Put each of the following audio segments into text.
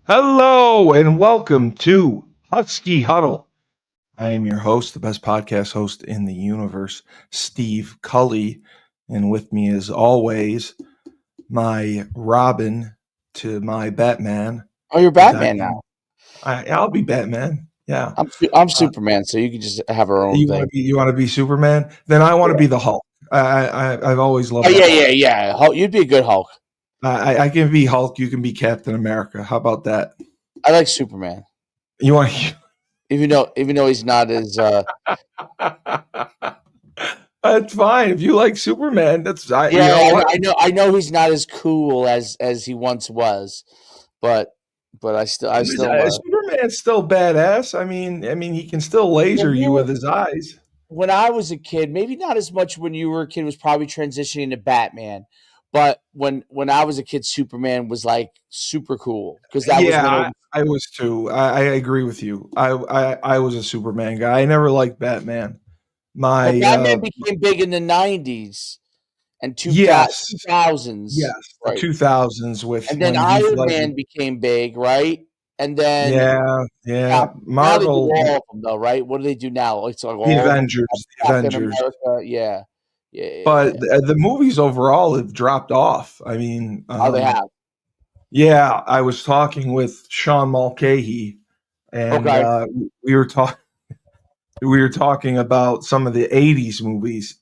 Hello and welcome to Husky Huddle. I am your host, the best podcast host in the universe, Steve Cully. And with me, as always, my Robin to my Batman. Oh, you're Batman now. I'll be Batman. Yeah. I'm Superman, so you can just have our own thing. You want to be Superman? Then I want to be the Hulk. I've always loved. Oh yeah. Hulk, you'd be a good Hulk. I can be Hulk. You can be Captain America. How about that? I like Superman. You want? Even though he's not as. That's fine if you like Superman. I know he's not as cool as he once was, but I still. Superman's still badass. I mean, he can still laser you with his eyes. When I was a kid, maybe not as much when you were a kid, was probably transitioning to Batman. But when I was a kid, Superman was like super cool because that was when I was too. I agree with you. I was a Superman guy. I never liked Batman. Batman became big in the 90s and 2000s. Yes, right. The 2000s with, and then Iron Man became big, right? And then Marvel. Now they do all of them though, right? What do they do now? It's like the Avengers. America, yeah. But the movies overall have dropped off. I mean, they have. Yeah, I was talking with Sean Mulcahy, and we were talking about some of the '80s movies,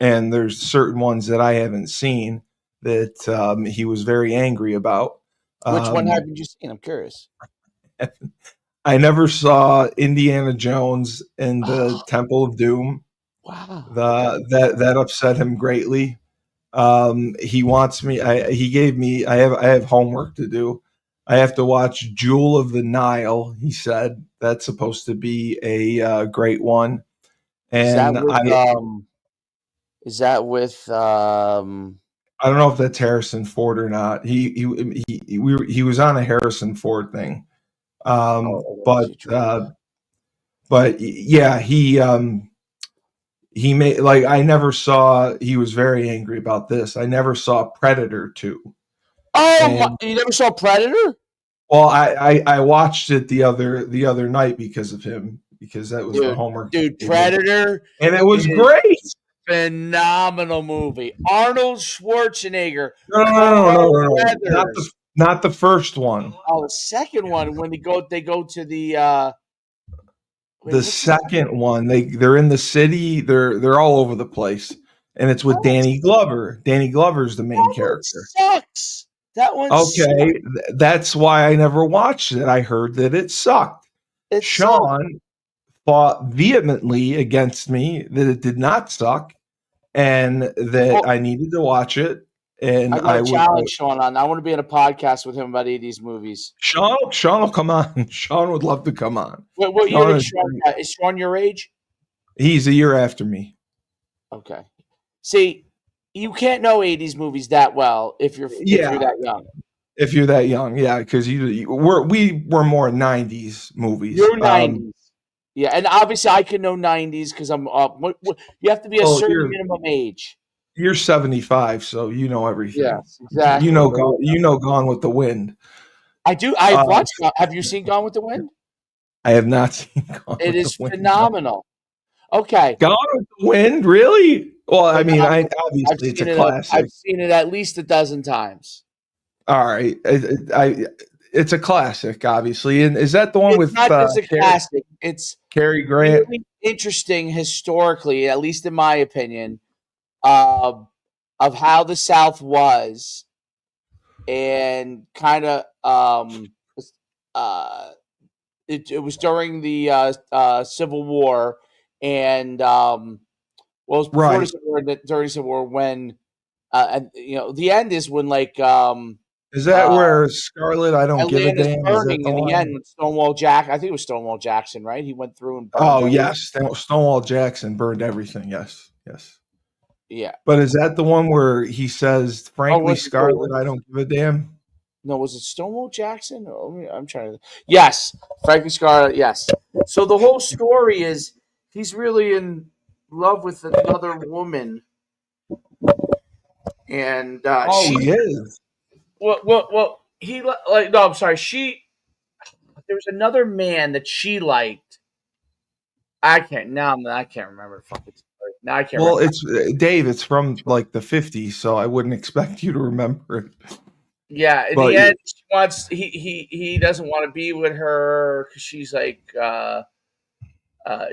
and there's certain ones that I haven't seen that he was very angry about. Which one haven't you seen? I'm curious. I never saw Indiana Jones and the Temple of Doom. Wow. That upset him greatly. He wants me. He gave me. I have homework to do. I have to watch Jewel of the Nile. He said that's supposed to be a great one. And is that with I don't know if that's Harrison Ford or not. He was on a Harrison Ford thing. But yeah, he made, like, I never saw. He was very angry about this. I never saw Predator 2. Oh, you never saw Predator? Well, I watched it the other night because of him, because that was the homework. Dude, Predator, and it was great. Phenomenal movie. Arnold Schwarzenegger. No. Not the first one. Oh, the second one, when they go to the second one. They're in the city. They're all over the place, and it's with Danny Glover. Danny Glover's the main character. Sucks. That one. Okay, that's why I never watched it. I heard that it sucked. Sean fought vehemently against me that it did not suck, and that I needed to watch it. And I would challenge Sean on. I want to be in a podcast with him about 80s movies. Sean will come on. Sean would love to come on. What year is Sean? Is Sean your age? He's a year after me. Okay. See, you can't know 80s movies that well if you're that young. If you're that young, yeah, because we were more 90s movies. You're 90s. Yeah, and obviously I can know 90s because I'm up. You have to be a certain minimum age. You're 75, so you know everything. Yes, exactly. You know Gone with the Wind. I do. I've watched. Have you seen Gone with the Wind? I have not seen Gone with the Wind. It is phenomenal. Okay. Gone with the Wind, really? Well, I mean, obviously it's a classic. I've seen it at least a dozen times. All right, it's a classic, obviously. And is that the one with? It's not just a classic. It's Cary Grant. Really interesting historically, at least in my opinion, of how the South was, and kind of it was during the Civil War, and it was before the Civil War, during the Civil War, when And the end is when Is that where Scarlet? I don't give a Atlanta's damn. Is that burning the in the one? end with Stonewall Jack. I think it was Stonewall Jackson, right? He went through and burned Oh everything. yes, Stonewall Jackson burned everything. Yes, yes. Yeah. But is that the one where he says, "Frankly, Scarlet, I don't give a damn"? No, was it Stonewall Jackson? I'm trying to. Yes, Frankie Scarlett. Yes. So the whole story is he's really in love with another woman, and Oh, she. he is. Well. He like no. I'm sorry. She. There was another man that she liked. I can't now. I can't remember the fucking story. Now I can't Well, remember. it's Dave. It's from like the '50s, so I wouldn't expect you to remember it. Yeah, in But the end, she wants he doesn't want to be with her because she's like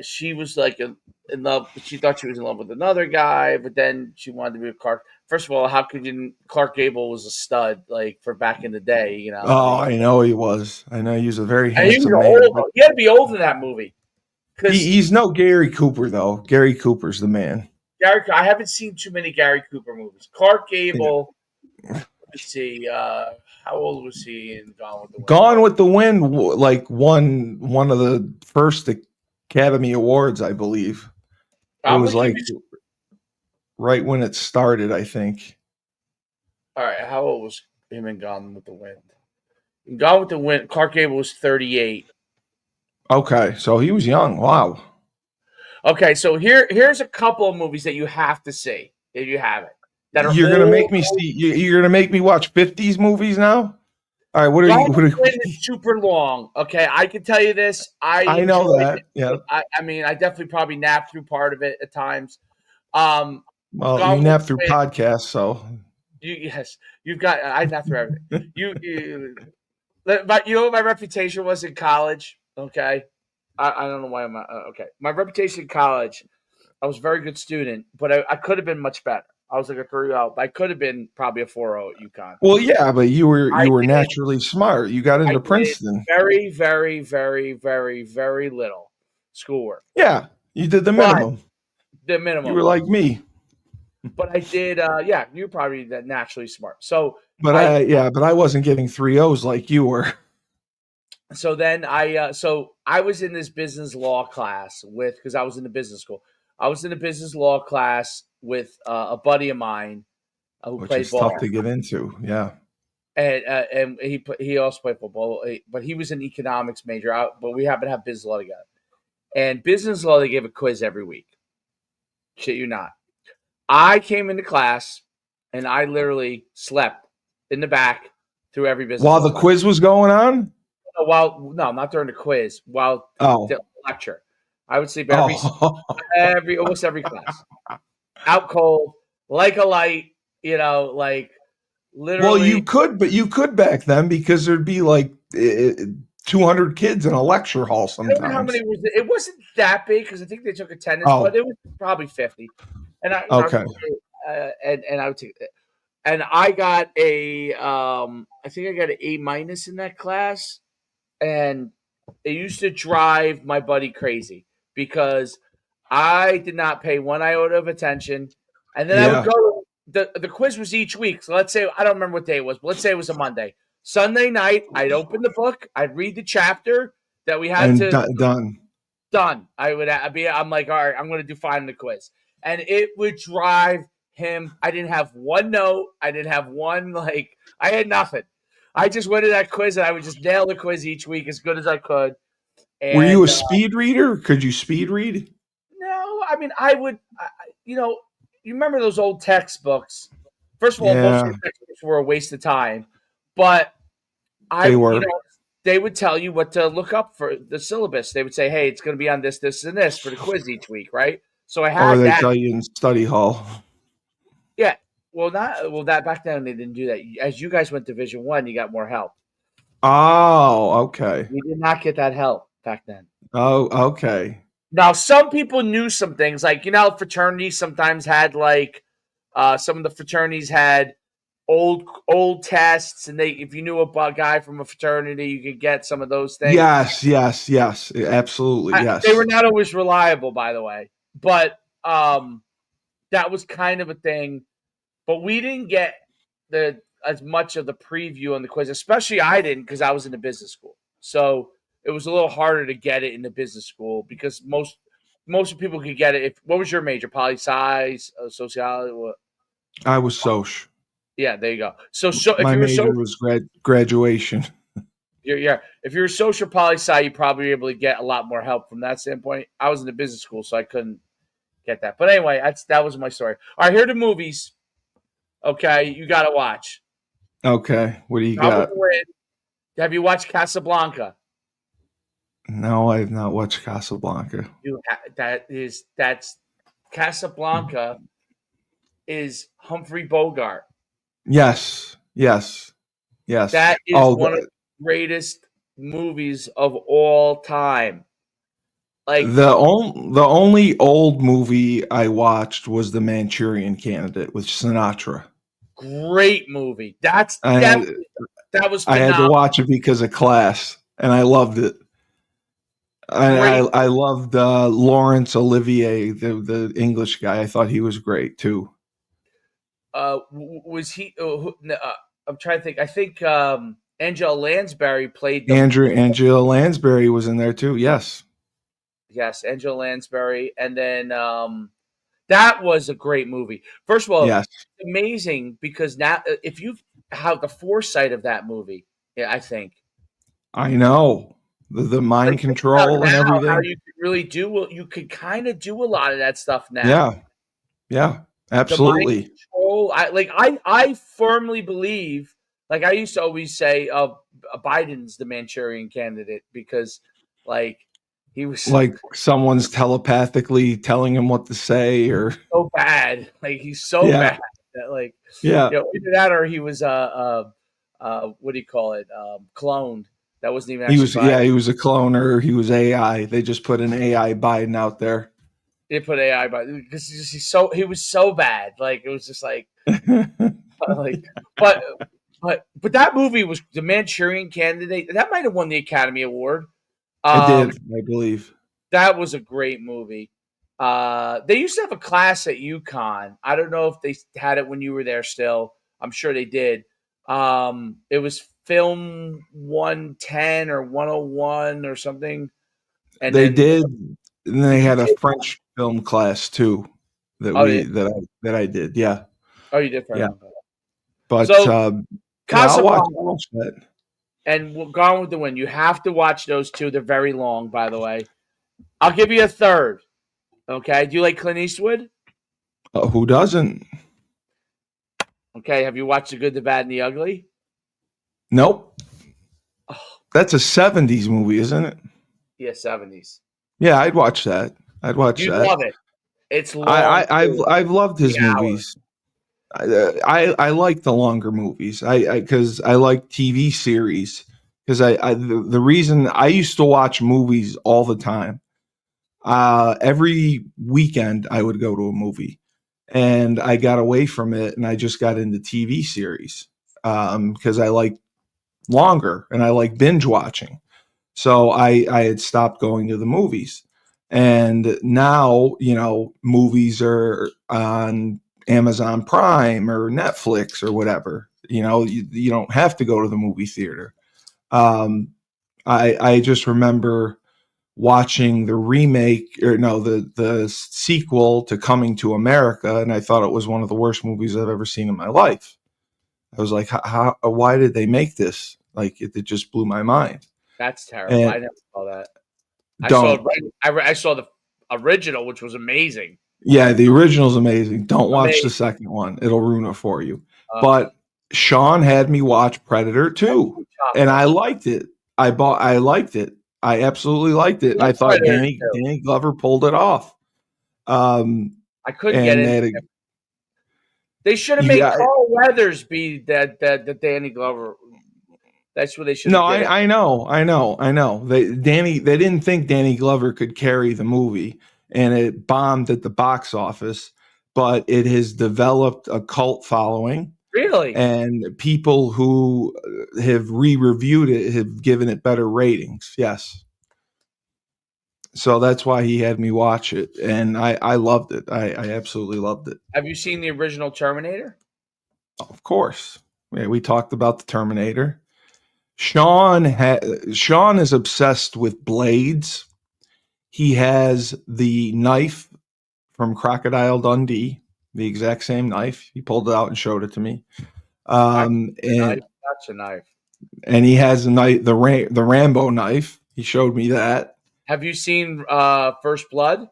she was like in love. She thought she was in love with another guy, but then she wanted to be with Clark. First of all, how could you? Clark Gable was a stud, like for back in the day, oh, I know he was. I know he was a very And he was handsome man. But old. He had to be old in that movie because he's no Gary Cooper though. Gary Cooper's the man. Gary. I haven't seen too many Gary Cooper movies. Clark Yeah. Gable. Let's see. How old was he in Gone with the Wind? Gone with the Wind, like won one of the first Academy Awards, I believe. It I'm was gonna give like you. right when it started, I think. All right, how old was him in Gone with the Wind? In Gone with the Wind, Clark Gable was 38. Okay, so he was young. Wow. Okay, so here's a couple of movies that you have to see if you haven't that are You're gonna make old. me see. You're gonna make me watch '50s movies now. All right, what are Gone you? with the Wind is super long. Okay, I can tell you this. I I enjoyed know it. that. Yeah. I mean, I definitely probably napped through part of it at times. Um, Well, Gone you with nap the through Wind. podcasts, so Yes, you've got. I napped through everything. But you know what my reputation was in college. Okay, I don't know why I'm okay. My reputation in college. I was a very good student, but I could have been much better. I was like a 3.0. I could have been probably a 4.0 at UConn. well, yeah, but I you were did. naturally smart. You got I into did Princeton. very, very, very, very, very little schoolwork, Yeah, you did the but minimum. the You were minimum. like me, But I did. Yeah, you're probably naturally smart. So but I. but I wasn't getting 3.0s like you were. So then I was in this business law class with because I was in the business school. I was in a business law class with a buddy of mine who Which played is tough ball. to get into. Yeah. And he also played football, but he was an economics major. But we happen to have business law together. And business law, they gave a quiz every week. Shit you not. I came into class and I literally slept in the back through every business While law the class. quiz was going on? While no, not during the quiz. While Oh. the lecture, I would sleep Oh. almost every class. Out cold, like a light. Like Well, literally. but you could back then because there'd be like 200 kids in a lecture hall I don't know how many sometimes. was it. It wasn't that big because I think they took attendance, but Oh, it was probably 50. And okay. and I would take it. And I got I think I got an A minus in that class, and it used to drive my buddy crazy because I did not pay one iota of attention, and then I would Yeah. go. The quiz was each week, so let's say I don't remember what day it was, but let's say it was a Monday. Sunday night, I'd open the book, I'd read the chapter that we had And to done. done. I'm like, all right, I'm going to do fine in the quiz. And it would drive him. I didn't have one note. I didn't have one, I had nothing. I just went to that quiz and I would just nail the quiz each week as good as I could. Were you a And speed reader? Could you speed read? no, I mean, you remember those old textbooks? First of all, most of Yeah, the textbooks were a waste of time, but they were. they would tell you what to look up for the syllabus. They would say, "Hey, it's going to be on this, this, and this for the quiz each week," right? So I Or had they that. tell you in study hall. Yeah. That back then they didn't do that. As you guys went Division 1, you got more help. Oh, okay. We did not get that help back then. Oh, okay. Now, some people knew some things, fraternities sometimes had some of the fraternities had old tests, and if you knew a guy from a fraternity, you could get some of those things. Yes. Absolutely, They were yes. not always reliable, by the way, but that was kind of a thing. but we didn't get as much of the preview on the quiz, especially I didn't because I was in the business school. So it was a little harder to get it in the business school because most people could get it. What was your major? Poli sci, sociology? What? I was Soch. Yeah, there you go. So if My you were major was graduation. if you're a social poli sci, you probably be able to get a lot more help from that standpoint. I was in the business school, so I couldn't get that. But anyway, that was my story. All right, here are the movies. Okay, you got to watch. Okay, what do you Gone with got? the Wind. Have you watched Casablanca? No, I have not watched Casablanca. That's Casablanca is Humphrey Bogart. Yes, yes, yes. That is Oh, one of the greatest movies of all time. Like the only old movie I watched was The Manchurian Candidate with Sinatra. great movie. That I was I had to phenomenal. watch it because of class, and I loved it. Great. I loved Laurence Olivier, the English guy. I thought he was great too. Was he? I'm trying to think. I think Angela Lansbury played the Angela Lansbury was in there too. Yes. yes, Angela Lansbury, and then that was a great movie. First of all, Yes. it's amazing because now if you have the foresight of that movie, yeah, I think I know the mind like think about control and now how everything. you could really do you could kind of do a lot of that stuff now. Yeah, yeah, The mind absolutely. control. I firmly believe. Like I used to always say, Biden's the Manchurian candidate because like he was Like someone's telepathically telling him what to say, or so bad. Like he's so yeah, bad that yeah. either that or he was what do you call it? Cloned. That wasn't even He actually was Biden. yeah, he was a cloner. He was AI. They just put an AI Biden out there. They put AI by because he was so bad. Like it was just like like but but that movie was the Manchurian Candidate. That might have won the Academy Award. It Um, did, I believe. that was a great movie. They used to have a class at Uconn. I don't know if they had it when you were there still. I'm sure they did. It was film 110 or 101 or something. And They then did, and they did you had a take French film class too oh yeah, that I did. Yeah, oh you did yeah. Fernando. But So yeah, Casablanca I'll watch that. and Gone with the Wind. You have to watch those two. They're very long, by the way. I'll give you a third. Okay. Do you like Clint Eastwood? Who doesn't? Okay. Have you watched The Good, the Bad, and the Ugly? Nope. Oh, That's a '70s movie, isn't it? yeah, 70s. Yeah, I'd watch that. I'd watch You'd that. love it. It's long too. I've loved The his hour. movies. I like the longer movies. I because I like TV series. Because the reason I used to watch movies all the time. Every weekend I would go to a movie, and I got away from it, and I just got into TV series because I like longer and I like binge watching. So I had stopped going to the movies. And now, movies are on Amazon Prime or Netflix or whatever. You don't have to go to the movie theater. Um, I just remember watching the remake or no, the sequel to Coming to America, and I thought it was one of the worst movies I've ever seen in my life. I was like, why did they make this? Like, it just blew my mind. That's terrible. And I never saw that. I saw don't, I saw the original, which was amazing. yeah, the original's amazing. Don't watch the Amazing. second one; it'll ruin it for you. Uh, But Sean had me watch Predator 2, and I chocolate. liked it. I liked it. I absolutely liked it, and I Like thought Predator too. Danny Glover pulled it off. I couldn't get And into they it. They should have made yeah, Carl Weathers be that Danny Glover. That's what they should no, have did it. I know. They didn't think Danny Glover could carry the movie, and it bombed at the box office. But it has developed a cult following, Really? and people who have re-reviewed it have given it better ratings. Yes, so that's why he had me watch it, and I loved it. I absolutely loved it. Have you seen the original Terminator? Of course. Yeah, we talked about the Terminator. Sean is obsessed with blades. He has the knife from Crocodile Dundee, the exact same knife. He pulled it out and showed it to me. I And knife. That's a knife. he has a knife, the Rambo knife. He showed me that. Have you seen First Blood?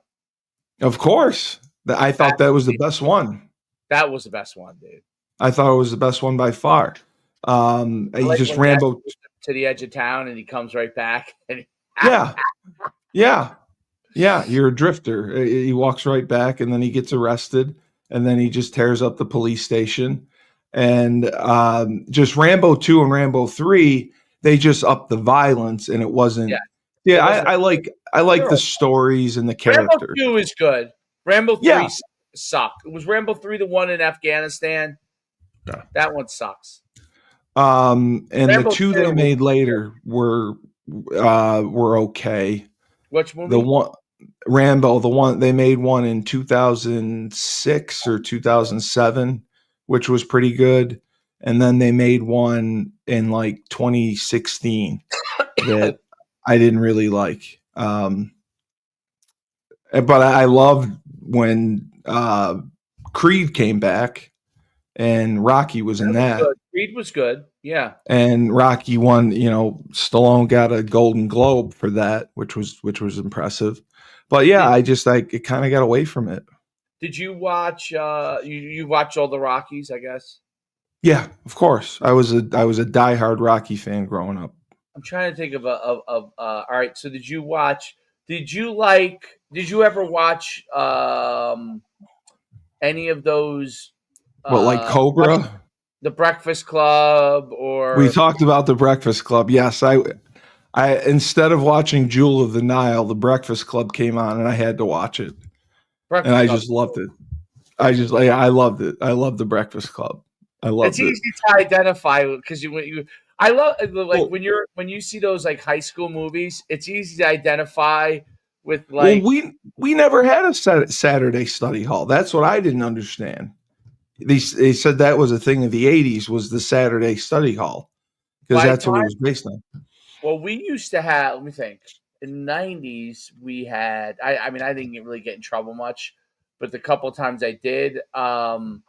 Of course, I thought that was the best one. That was the best one, dude. I thought it was the best one by far. I He like just when he Rambo. to the edge of town and he comes right back. And Yeah, yeah, yeah. You're a drifter. He walks right back, and then he gets arrested, and then he just tears up the police station. And just Rambo 2 and Rambo 3, they just upped the violence, and it yeah, wasn't. Yeah, it wasn't. I like They're the all, stories and the Rambo characters. 2 is good. Rambo 3 Yeah, sucked. Was Rambo 3 the one in Afghanistan? yeah. That one sucks. And the Rambo two 2 they was made later were okay. which The movie? one Rambo, the one they made one in 2006 or 2007, which was pretty good, and then they made one in like 2016 that I didn't really like. But I loved when Creed came back and Rocky was in That was that. good. Creed was good. Yeah. And Rocky won. Stallone got a Golden Globe for that, which was impressive. But yeah, Did it kind of got away from it. Did you watch? You watched all the Rockies, I guess. Yeah, of course. I was a diehard Rocky fan growing up. I'm trying to think of all right. So did you watch? Did you like? Did you ever watch any of those? But like Watch Cobra, the Breakfast Club we or talked about the Breakfast Club. Yes, I instead of watching Jewel of the Nile, the Breakfast Club came on, and I had to watch it, and Breakfast I Club? just loved it. Breakfast Club. I loved it. I loved the Breakfast Club. I It's loved it. easy to identify because you. I love like Well, when you see those like high school movies. It's easy to identify with well, like we never had a Saturday study hall. That's what I didn't understand. They said that was a thing of the '80s was the Saturday study hall because by that's what time. it was based on. Well, we used to have. Let me think. In the '90s, we had. I mean, I didn't really get in trouble much, but the couple times I did, I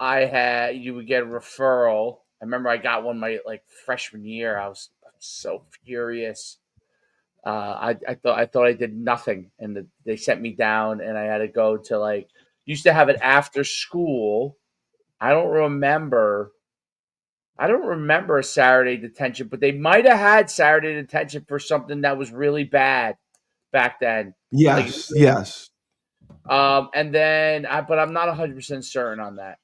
had. You would get a referral. I remember I got one my like freshman year. I was so furious. I thought I did nothing, and they sent me down, and I had to go to like used to have it after school. I don't remember. I don't remember a Saturday detention, but they might have had Saturday detention for something that was really bad back then. Like, Yes, yes. and then, but I'm not 100% certain on that.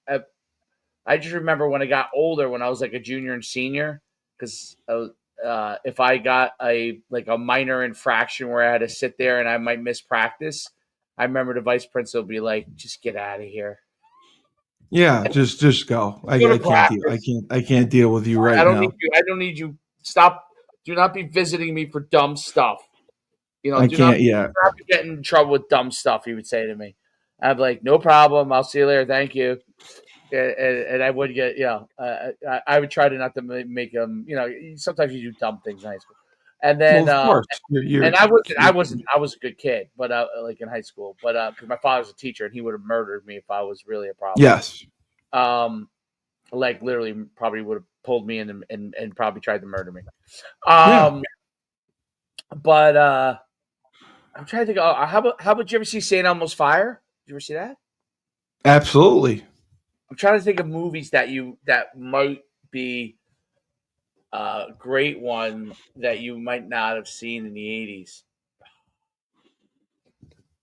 I just remember when I got older, when I was like a junior and senior, because if I got a minor infraction where I had to sit there and I might miss practice, I remember the vice principal would be like, "Just get out of here. Yeah, just go. Go to I can't deal. practice. I can't deal with you I right don't need now. you. I don't need you. Stop. Do not be visiting me for dumb stuff. I can't. Yeah. Do not be getting in trouble with dumb stuff." He would say to me. I'd be like, "No problem. I'll see you later. Thank you." And I would get, I would try to not to make them, sometimes you do dumb things in high school. And Well, then, of course. and I was a good kid, but like in high school, but because my father was a teacher and he would have murdered me if I was really a problem. Yes. Um, like literally, probably would have pulled me in and probably tried to murder me. Yeah. Um, but I'm trying to think. How about you ever see St. Elmo's Fire? Did you ever see that? Absolutely. I'm trying to think of movies that might be a great one that you might not have seen in the '80s.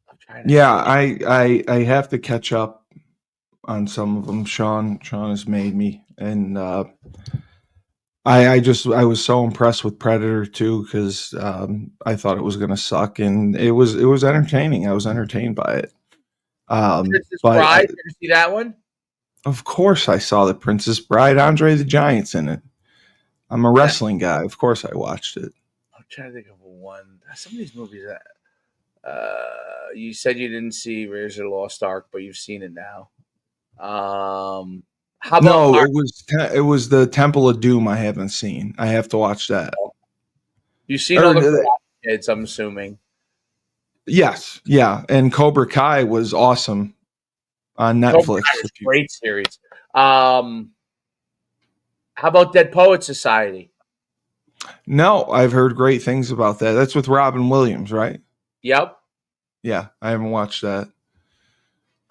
I'm trying to Yeah. think. I have to catch up on some of them. Sean has made me, and I was so impressed with Predator too because I thought it was going to suck, and it was entertaining. I was entertained by it. Princess But Bride. Did you ever see that one? of course, I saw the Princess Bride. Andre the Giant's in it. I'm a Yeah. wrestling guy. Of course, I watched it. I'm trying to think of one. Some of these movies that you said you didn't see Raiders of the Lost Ark, but you've seen it now. How about No, it was the Temple of Doom. I haven't seen. I have to watch that. You've seen all Or the Karate Kids, I'm assuming. yes, yeah, and Cobra Kai was awesome on Cobra Netflix. Kai was a great series. How about Dead Poet Society? No, I've heard great things about that. That's with Robin Williams, right? Yep. Yeah, I haven't watched that.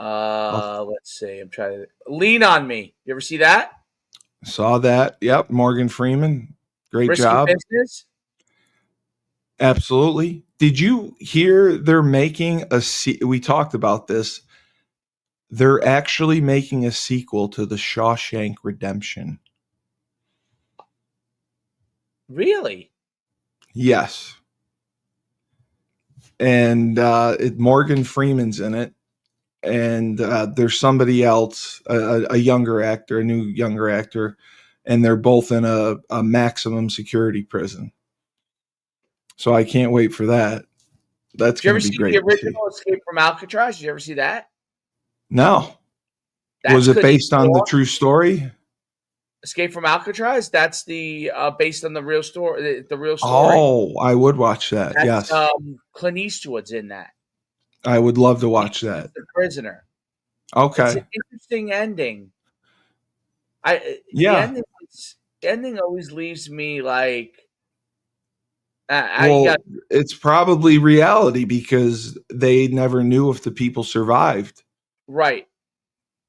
Let's see. I'm trying to Lean on Me. You ever see that? Saw that. Yep, Morgan Freeman. Great Risky job. Business. Absolutely. Did you hear they're making we talked about this. They're actually making a sequel to The Shawshank Redemption. Really? Yes. And Morgan Freeman's in it. And there's somebody else, a younger actor, a new younger actor, and they're both in a maximum security prison. So I can't wait for that. That's Did you going ever to be see the great to see. original Escape from Alcatraz? Did you ever see that? No. That's Was it Clint based on the Eastwood. true story? Escape from Alcatraz. That's the based on the real story. The real story. Oh, I would watch that. That's Yes. Clint Eastwood's in that. I would love to watch that. The prisoner. It's an Okay. interesting ending. Yeah. The ending always leaves me like I Well, got it's probably reality because they never knew if the people survived. right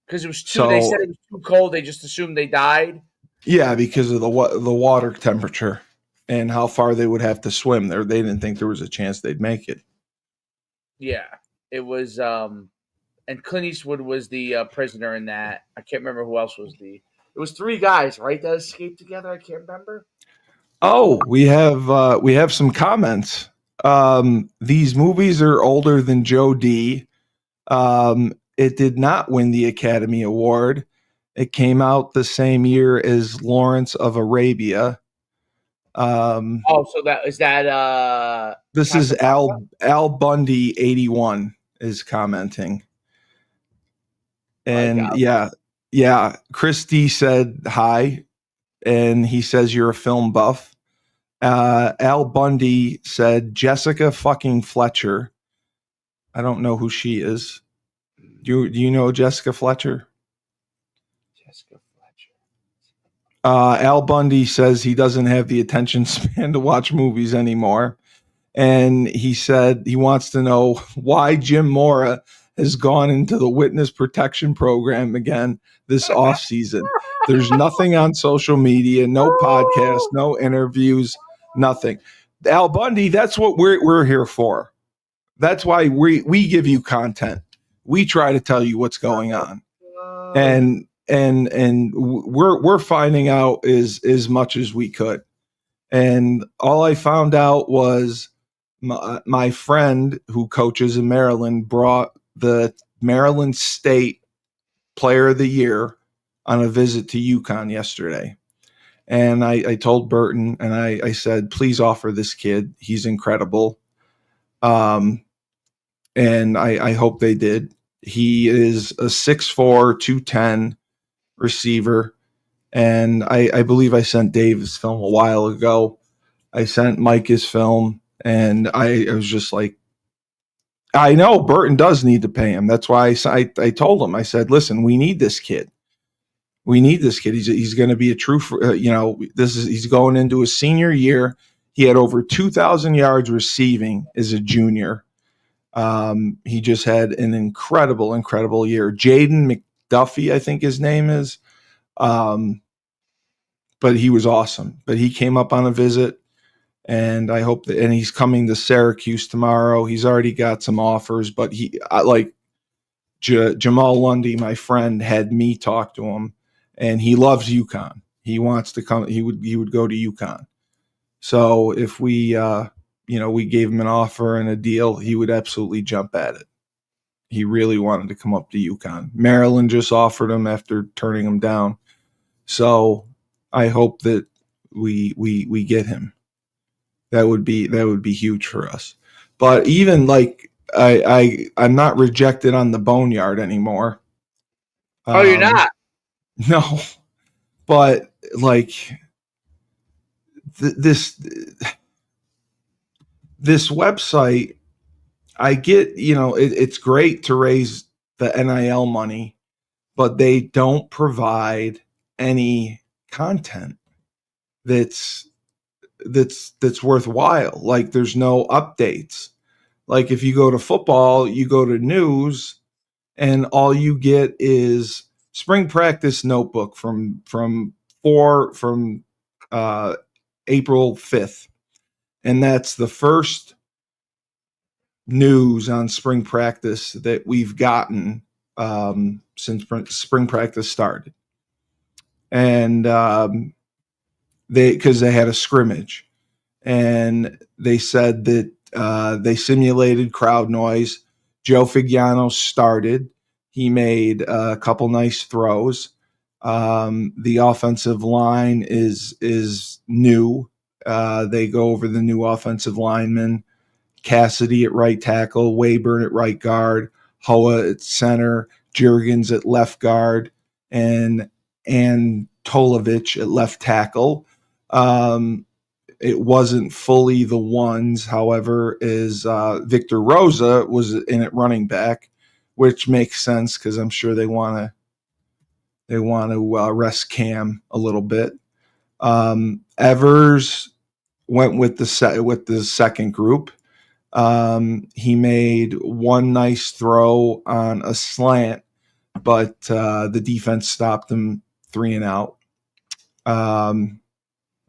because it was too. They So, said it was too cold. They just assumed they died. yeah, because of the water temperature and how far they would have to swim there. They didn't think there was a chance they'd make it. Yeah, it was. And Clint Eastwood was the prisoner in that. I can't remember who else was the. It was three guys, right, that escaped together. I can't remember. Oh, we have some comments. These movies are older than Joe D. It did not win the Academy Award. It came out the same year as Lawrence of Arabia. Oh, so that is that. This is Casablanca? Al Bundy 81 is commenting. Like And yeah, Christy said hi, and he says you're a film buff. Al Bundy said Jessica fucking Fletcher. I don't know who she is. Do you know Jessica Fletcher? Jessica Fletcher. Al Bundy says he doesn't have the attention span to watch movies anymore. And he said he wants to know why Jim Mora has gone into the witness protection program again this off season. There's nothing on social media, no podcast, no interviews, nothing. Al Bundy, that's what we're here for. That's why we give you content. We try to tell you what's going on. And we're finding out as much as we could. And all I found out was my friend who coaches in Maryland brought the Maryland State Player of the Year on a visit to Uconn yesterday. And I told Burton and I said, please offer this kid. He's incredible. And I hope they did. He is a 6'4", 210 receiver. And I believe I sent Dave his film a while ago. I sent Mike his film, and I was just like, I know Burton does need to pay him. That's why I told him. I said, listen, we need this kid. We need this kid. He's going to be a true, he's going into his senior year. He had over 2,000 yards receiving as a junior. He just had an incredible year. Jaden McDuffie, I think his name is. But he was awesome. But he came up on a visit, and I hope that, and he's coming to Syracuse tomorrow. He's already got some offers, but Jamal Lundy, my friend, had me talk to him, and he loves UConn. He wants to come. He would go to UConn. So if we we gave him an offer and a deal, he would absolutely jump at it. He really wanted to come up to UConn. Maryland just offered him after turning him down. So I hope that we get him. That would be huge for us. But even like I'm not rejected on the boneyard anymore. Oh, you're not? No, but like this website, I get, it's great to raise the NIL money, but they don't provide any content that's worthwhile. Like there's no updates. Like if you go to football, you go to news, and all you get is spring practice notebook from uh, April 5th, and that's the first news on spring practice that we've gotten since spring practice started. And because they had a scrimmage, and they said that they simulated crowd noise. Joe Figiano started. He made a couple nice throws. The offensive line is new. They go over the new offensive linemen. Cassidy at right tackle, Wayburn at right guard, Hoa at center, Jurgens at left guard, and Tolovich at left tackle. It wasn't fully the ones, however, as Victor Rosa was in at running back, which makes sense because I'm sure they want to rest Cam a little bit. Evers went with the second group. He made one nice throw on a slant, but the defense stopped him 3 and out.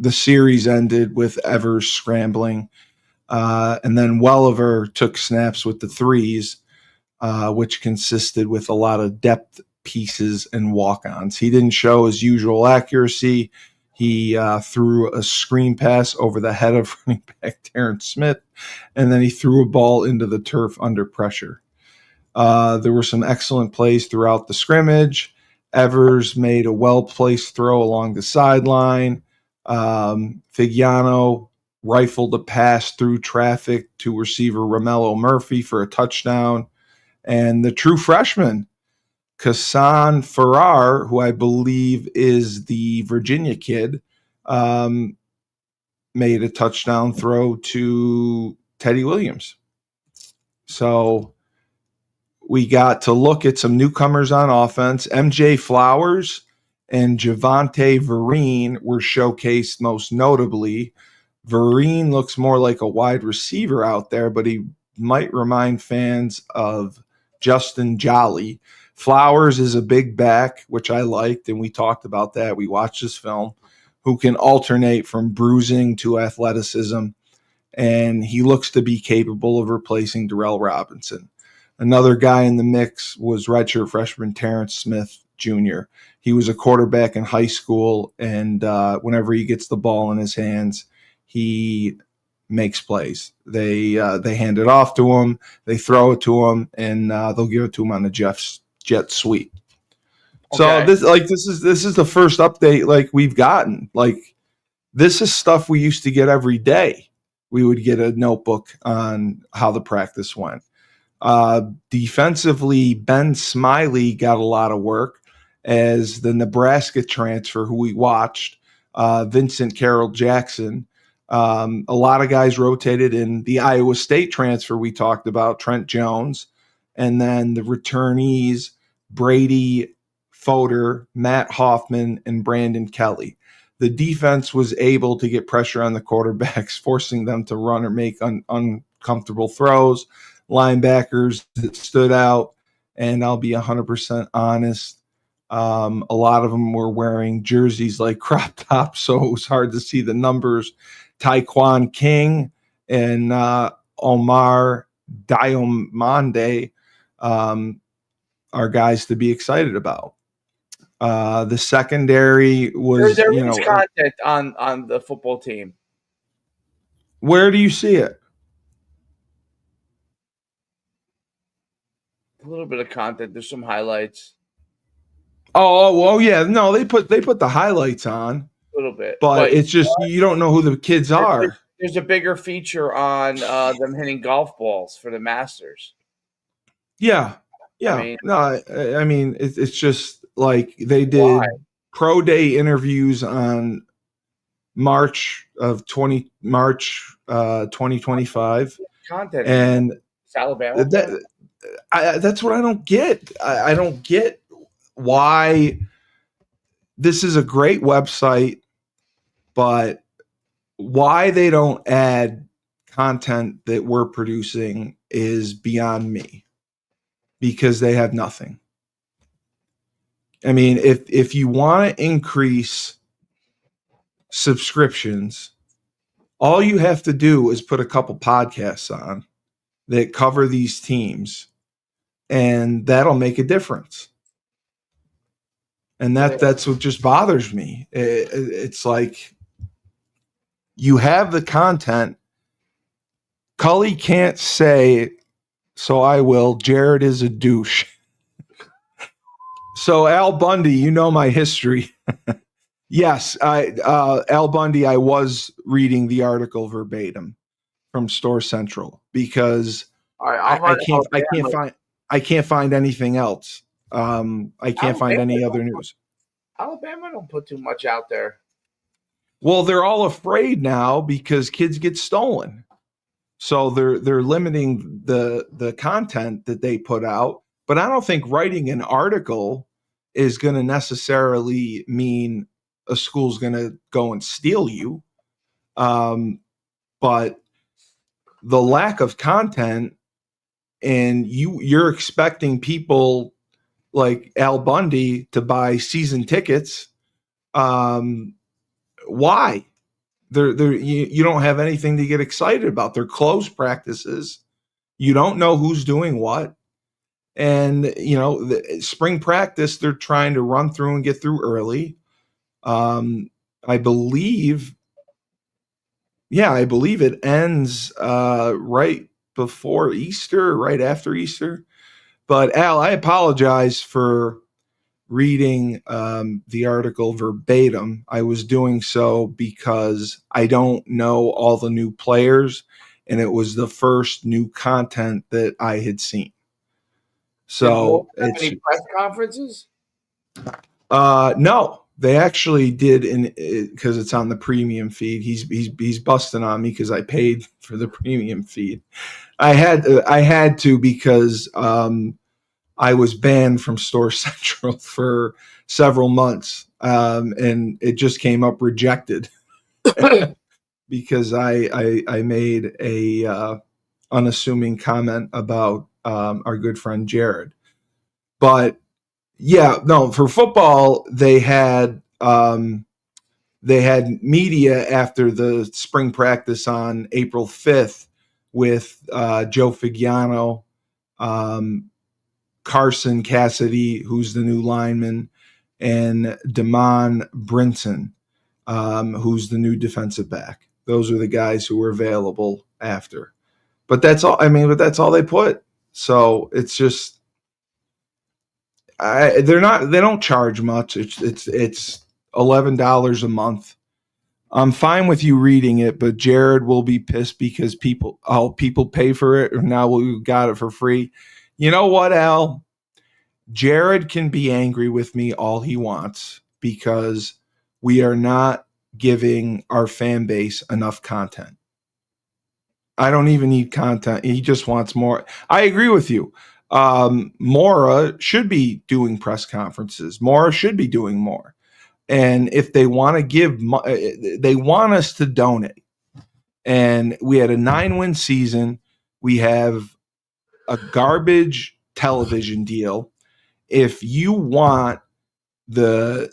The series ended with Evers scrambling, and then Welliver took snaps with the threes, which consisted with a lot of depth pieces and walk-ons. He didn't show his usual accuracy. He threw a screen pass over the head of running back Terrence Smith, and then he threw a ball into the turf under pressure. There were some excellent plays throughout the scrimmage. Evers made a well-placed throw along the sideline. Figiano rifled a pass through traffic to receiver Romello Murphy for a touchdown. And the true freshman, Kassan Farrar, who I believe is the Virginia kid, made a touchdown throw to Teddy Williams. So we got to look at some newcomers on offense. MJ Flowers and Javante Vereen were showcased most notably. Vereen looks more like a wide receiver out there, but he might remind fans of Justin Jolly. Flowers is a big back, which I liked, and we talked about that. We watched this film, who can alternate from bruising to athleticism, and he looks to be capable of replacing Darrell Robinson. Another guy in the mix was redshirt freshman Terrence Smith Jr. He was a quarterback in high school, and whenever he gets the ball in his hands, he makes plays. They hand it off to him, they throw it to him, and they'll give it to him on a jet sweep. Okay. So this is the first update like we've gotten. Like this is stuff we used to get every day. We would get a notebook on how the practice went. Defensively, Ben Smiley got a lot of work as the Nebraska transfer who we watched, Vincent Carroll Jackson. A lot of guys rotated in. The Iowa State transfer we talked about, Trent Jones, and then the returnees, Brady Fodor, Matt Hoffman, and Brandon Kelly. The defense was able to get pressure on the quarterbacks, forcing them to run or make uncomfortable throws. Linebackers that stood out, and I'll be 100% honest, a lot of them were wearing jerseys like crop tops, so it was hard to see the numbers. Taekwon King and Omar Diomande are guys to be excited about. The secondary was, there is content on the football team. Where do you see it? A little bit of content. There's some highlights. Oh yeah. No, they put the highlights on. A little bit. But it's just you don't know who the kids are. There's a bigger feature on them hitting golf balls for the Masters. Yeah. I mean, no, I mean it's just Like they Why? did pro day interviews on March 2025, Content. and It's Alabama fan? that's what I don't get. I don't get why this is a great website, but why they don't add content that we're producing is beyond me, because they have nothing. I mean, if you want to increase subscriptions, all you have to do is put a couple podcasts on that cover these teams, and that'll make a difference. And that's what just bothers me. It's like you have the content. Cully can't say, so I will, Jared is a douche. So Al Bundy, you know my history. Yes, Al Bundy, I was reading the article verbatim from Store Central because I can't find anything else. I can't find any other news. Alabama don't put too much out there. Well, they're all afraid now because kids get stolen. So they're limiting the content that they put out. But I don't think writing an article is going to necessarily mean a school's going to go and steal you. But the lack of content, and you're expecting people like Al Bundy to buy season tickets. Why? You don't have anything to get excited about. They're closed practices. You don't know who's doing what. And, the spring practice, they're trying to run through and get through early. I believe it ends right before Easter, right after Easter. But Al, I apologize for reading the article verbatim. I was doing so because I don't know all the new players, and it was the first new content that I had seen. So it's any press conferences? No, they actually did, because it's on the premium feed. He's busting on me because I paid for the premium feed. I had to because I was banned from Store Central for several months, and it just came up rejected because I made a unassuming comment about our good friend Jared. But yeah, no, for football they had media after the spring practice on April 5th with Joe Figiano, Carson Cassidy, who's the new lineman, and Damon Brinson, who's the new defensive back. Those are the guys who were available after. But that's all. But that's all they put. So it's just they don't charge much. It's $11 a month. I'm fine with you reading it, but Jared will be pissed because people pay for it, or now we got it for free. You know what, Al? Jared can be angry with me all he wants because we are not giving our fan base enough content. I don't even need content. He just wants more. I agree with you. Mora should be doing press conferences. Mora should be doing more. And if they want to they want us to donate. And we had a 9-win season. We have a garbage television deal. If you want the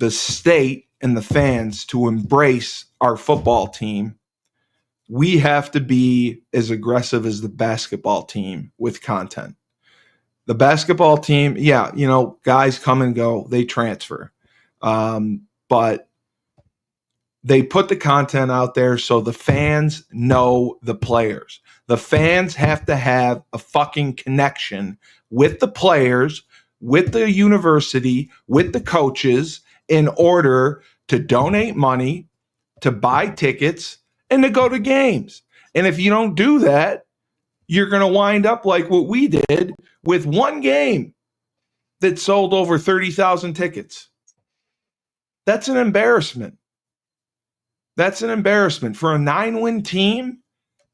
state and the fans to embrace our football team, we have to be as aggressive as the basketball team with content. The basketball team, guys come and go, they transfer. But they put the content out there so the fans know the players. The fans have to have a fucking connection with the players, with the university, with the coaches, in order to donate money, to buy tickets, and to go to games. And if you don't do that, you're going to wind up like what we did with one game. that sold over 30,000 tickets. That's an embarrassment. That's an embarrassment for a 9-win team.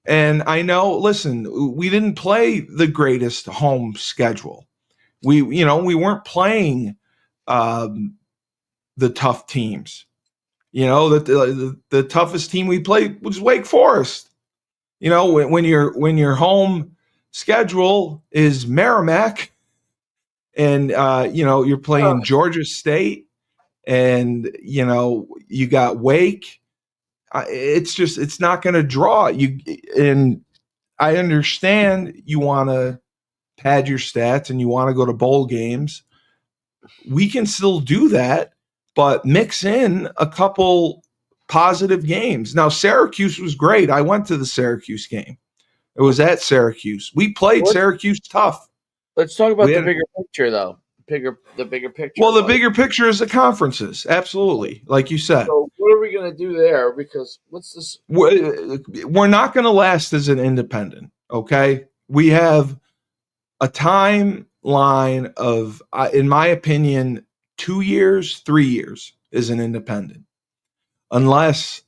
And I know, listen, we didn't play the greatest home schedule. We weren't playing the tough teams. The toughest team we played was Wake Forest. When your home schedule is Merrimack, and you're playing Georgia State, and you got Wake. It's not going to draw you. And I understand you want to pad your stats and you want to go to bowl games. We can still do that, but mix in a couple positive games. Now, Syracuse was great. I went to the Syracuse game. It was at Syracuse. We played Syracuse tough. Let's talk about the bigger picture, though. The bigger picture. Well, the bigger picture is the conferences. Absolutely. Like you said. So what are we going to do there? Because what's this? We're not going to last as an independent, okay? We have a timeline of, in my opinion, 2 years, 3 years as an independent. Unless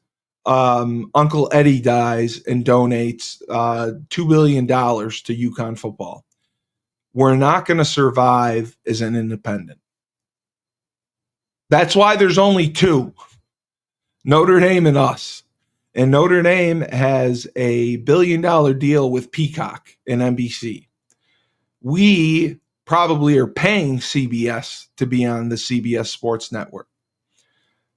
Uncle Eddie dies and donates $2 billion to Uconn football. We're not going to survive as an independent. That's why there's only two, Notre Dame and us. And Notre Dame has a $1 billion deal with Peacock and NBC. We probably are paying CBS to be on the CBS Sports Network.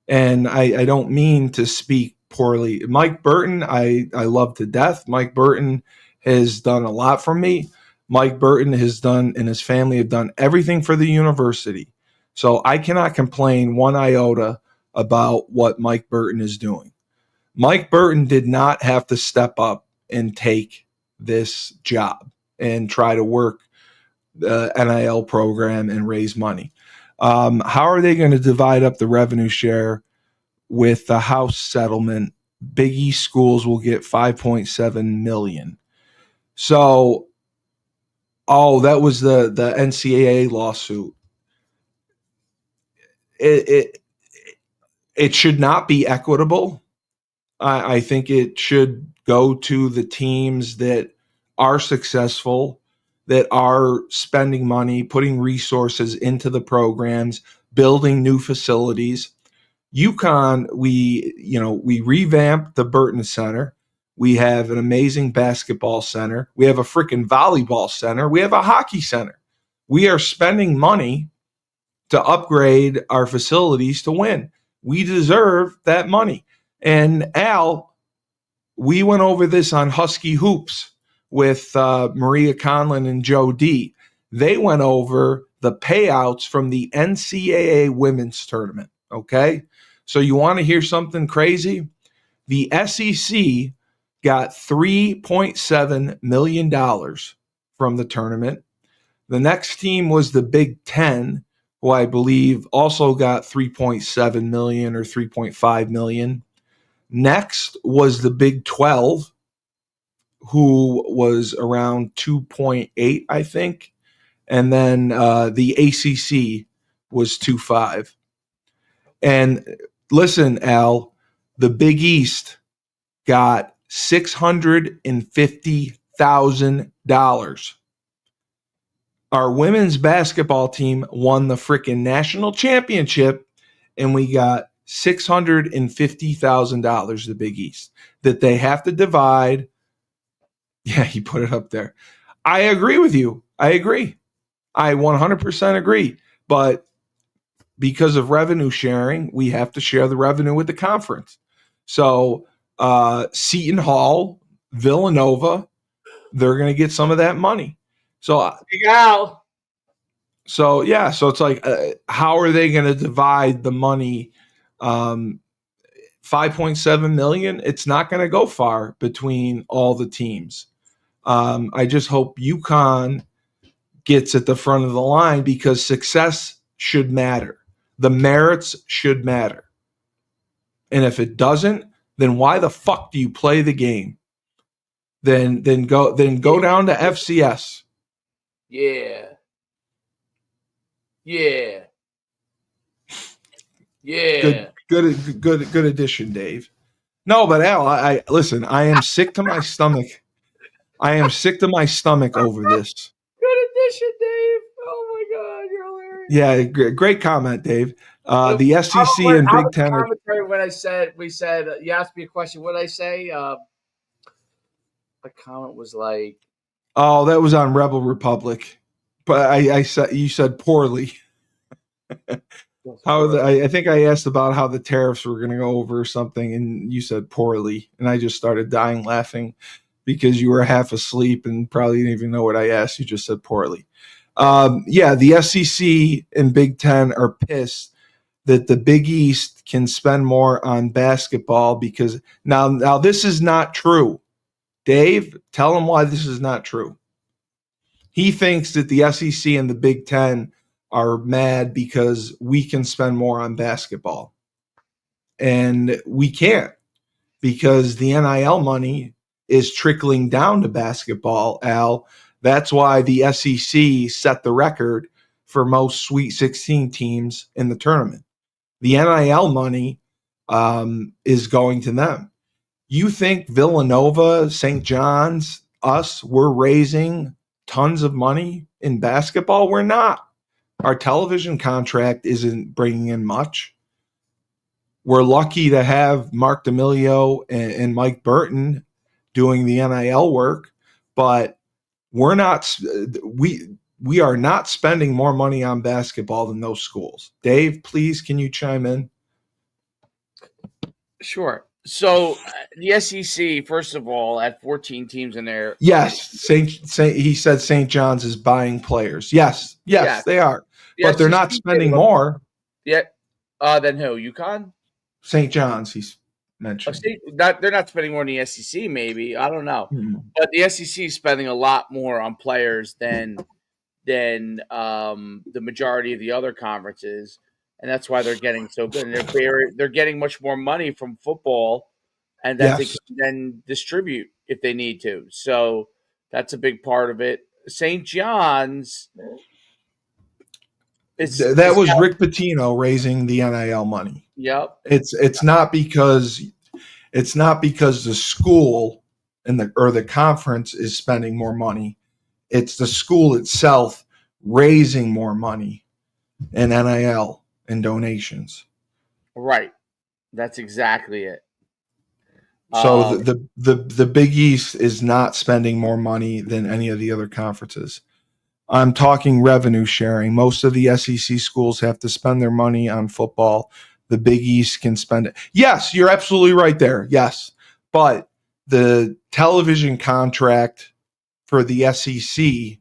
And I don't mean to speak poorly. Mike Burton, I love to death. Mike Burton has done a lot for me. Mike Burton has done, and his family have done everything for the university. So I cannot complain one iota about what Mike Burton is doing. Mike Burton did not have to step up and take this job and try to work the NIL program and raise money. How are they going to divide up the revenue share with the House settlement? Big East schools will get $5.7 million. So, that was the NCAA lawsuit. It should not be equitable. I think it should go to the teams that are successful, that are spending money, putting resources into the programs, building new facilities. Uconn, we revamped the Burton Center. We have an amazing basketball center. We have a freaking volleyball center. We have a hockey center. We are spending money to upgrade our facilities to win. We deserve that money. And Al, we went over this on Husky Hoops with Maria Conlon and Joe D. They went over the payouts from the NCAA women's tournament. Okay. So you want to hear something crazy? The SEC got $3.7 million from the tournament. The next team was the Big Ten, who I believe also got 3.7 million or 3.5 million. Next was the Big 12, who was around 2.8, I think. And then the ACC was 2.5. And listen, Al, the Big East got $650,000. Our women's basketball team won the freaking national championship, and we got $650,000, the Big East, that they have to divide. Yeah, he put it up there. I agree with you. I agree. I 100% agree. But because of revenue sharing, we have to share the revenue with the conference. So Seton Hall, Villanova, they're going to get some of that money. So So it's like, how are they going to divide the money? 5.7 million. It's not going to go far between all the teams. I just hope UConn gets at the front of the line, because success should matter. The merits should matter. And if it doesn't, then why the fuck do you play the game? Then go down to FCS. Yeah. Yeah. Yeah. Good addition, Dave. No, but Al, I listen. I am sick to my stomach. I am sick to my stomach over this. Good addition, Dave. Oh my God, you're hilarious. Yeah, great comment, Dave. The SEC and How Big was the Ten are. commentary when we said you asked me a question? What did I say? The comment was like, Oh, that was on Rebel Republic, but I said you said poorly. I think I asked about how the tariffs were going to go over or something, and you said poorly, and I just started dying laughing because you were half asleep and probably didn't even know what I asked. You just said poorly. Yeah, the SEC and Big Ten are pissed that the Big East can spend more on basketball because now this is not true. Dave, tell him why this is not true. He thinks that the SEC and the Big Ten are mad because we can spend more on basketball. And we can't because the NIL money is trickling down to basketball, Al. That's why the SEC set the record for most Sweet 16 teams in the tournament. The NIL money is going to them. You think Villanova, St. John's, us, we're raising tons of money in basketball? We're not. Our television contract isn't bringing in much. We're lucky to have Mark D'Amelio and Mike Burton doing the NIL work, but we're not. We are not spending more money on basketball than those schools. Dave, please, can you chime in? sure. So the SEC, first of all, had 14 teams in there. Yes, he said St. John's is buying players. Yes, Yeah, they are, the but they're SEC not spending more. Yeah. Then who? UConn? St. John's, he's mentioned. They're not spending more than the SEC. Maybe I don't know, but the SEC is spending a lot more on players than the majority of the other conferences, and that's why they're getting so good. And they're getting much more money from football, and that they Yes, can then distribute if they need to. So that's a big part of it. St. John's that was Rick Pitino raising the NIL money. Yep. It's not because the school and the conference is spending more money. It's the school itself raising more money in NIL and donations. Right. That's exactly it. So the Big East is not spending more money than any of the other conferences. I'm talking revenue sharing. Most of the SEC schools have to spend their money on football. The Big East can spend it. Yes, you're absolutely right there. Yes. But the television contract for the SEC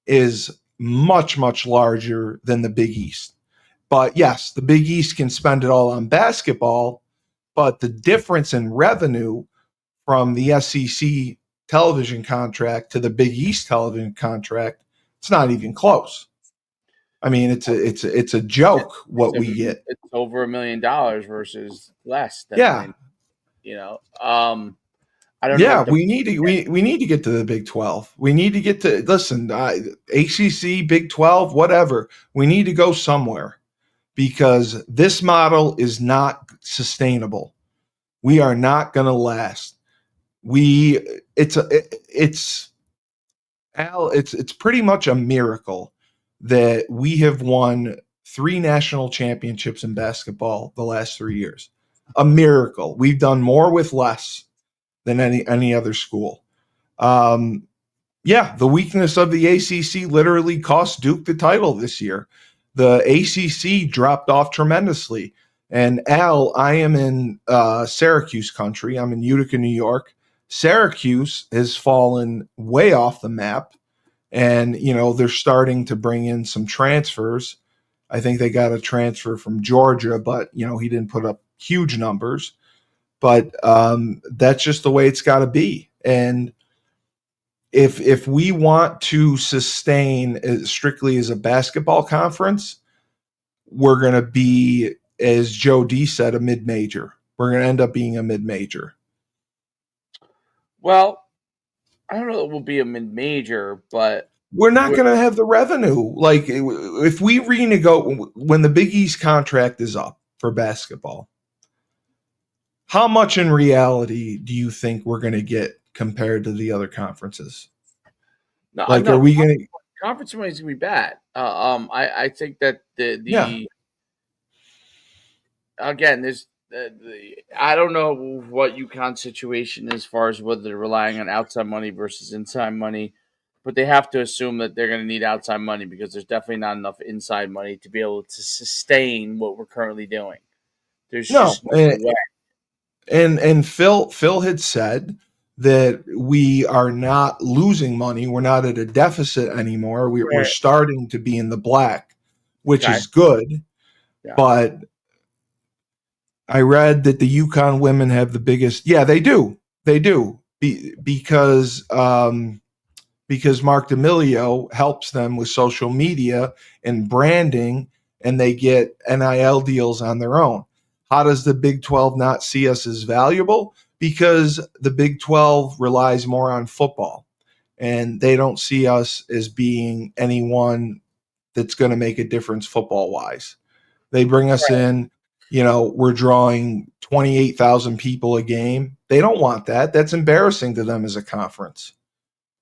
is much, much larger than the Big East. But yes, the Big East can spend it all on basketball, but the difference in revenue from the SEC television contract to the Big East television contract, it's not even close. I mean, it's a joke what we get. It's over $1 million versus less than yeah. I don't know. We need to get to the Big 12. We need to get to ACC, Big 12, whatever. We need to go somewhere because this model is not sustainable. We are not going to last. It's pretty much a miracle that we have won 3 national championships in basketball the last 3 years. A miracle. We've done more with less than any other school. The weakness of the ACC literally cost Duke the title this year. The ACC dropped off tremendously. And Al, I am in Syracuse country. I'm in Utica, New York. Syracuse has fallen way off the map. And, they're starting to bring in some transfers. I think they got a transfer from Georgia, but, he didn't put up huge numbers. But that's just the way it's got to be. And if we want to sustain strictly as a basketball conference, we're going to be, as Joe D said, a mid-major. We're going to end up being a mid-major. Well, I don't know that we'll be a mid-major, but we're not going to have the revenue. Like if we renegotiate when the Big East contract is up for basketball, how much in reality do you think we're going to get compared to the other conferences? No, Like, are no, we going to? conference money is gonna be bad. I think that Yeah. the again, there's I don't know what UConn's situation is as far as whether they're relying on outside money versus inside money, but they have to assume that they're going to need outside money because there's definitely not enough inside money to be able to sustain what we're currently doing. There's No. just no way. And Phil had said that we are not losing money. We're not at a deficit anymore. We're Right. starting to be in the black, which Okay. is good. Yeah. But I read that the Uconn women have the biggest. Yeah, they do. They do because Mark D'Amelio helps them with social media and branding, and they get NIL deals on their own. How does the Big 12 not see us as valuable? Because the Big 12 relies more on football, and they don't see us as being anyone that's going to make a difference football wise. They bring us in, we're drawing 28,000 people a game. They don't want that. That's embarrassing to them as a conference.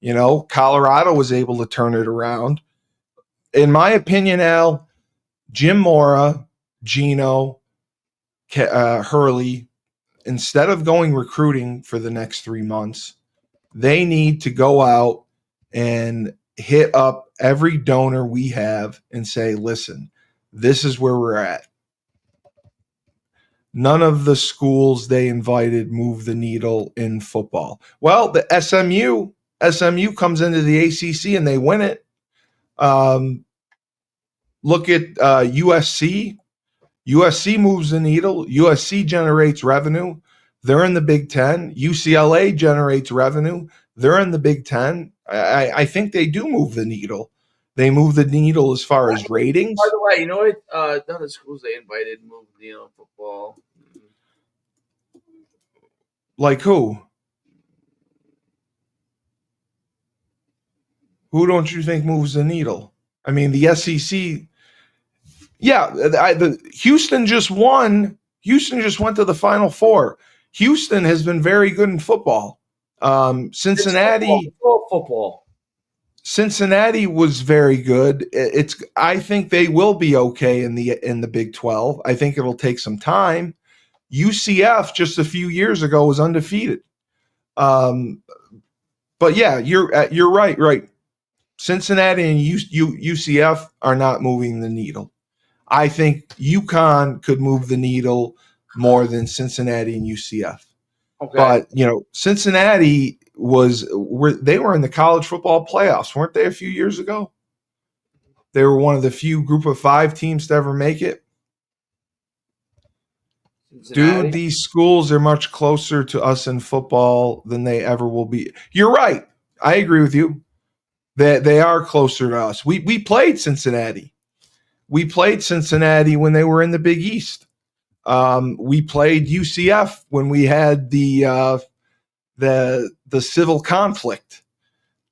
Colorado was able to turn it around. In my opinion, Al, Jim Mora, Gino, Hurley, instead of going recruiting for the next 3 months, they need to go out and hit up every donor we have and say, listen, this is where we're at. None of the schools they invited move the needle in football. Well, the SMU comes into the ACC and they win it. Look at USC. USC moves the needle. USC generates revenue. They're in the Big Ten. UCLA generates revenue. They're in the Big Ten. I think they do move the needle. They move the needle as far as ratings. By the way, you know what? None of the schools they invited moved the needle in football. Like who? Who don't you think moves the needle? I mean, the SEC. Yeah, Houston just won. Houston just went to the Final Four. Houston has been very good in football. Cincinnati. Football. Cincinnati was very good. I think they will be okay in the Big 12. I think it'll take some time. UCF just a few years ago was undefeated. But yeah, you're right. Right. Cincinnati and UCF are not moving the needle. I think UConn could move the needle more than Cincinnati and UCF. Okay. But Cincinnati they were in the college football playoffs, weren't they, a few years ago? They were one of the few group of 5 teams to ever make it. Cincinnati? Dude, these schools are much closer to us in football than they ever will be. You're right. I agree with you. They are closer to us. We played Cincinnati. We played Cincinnati when they were in the Big East. We played UCF when we had the civil conflict,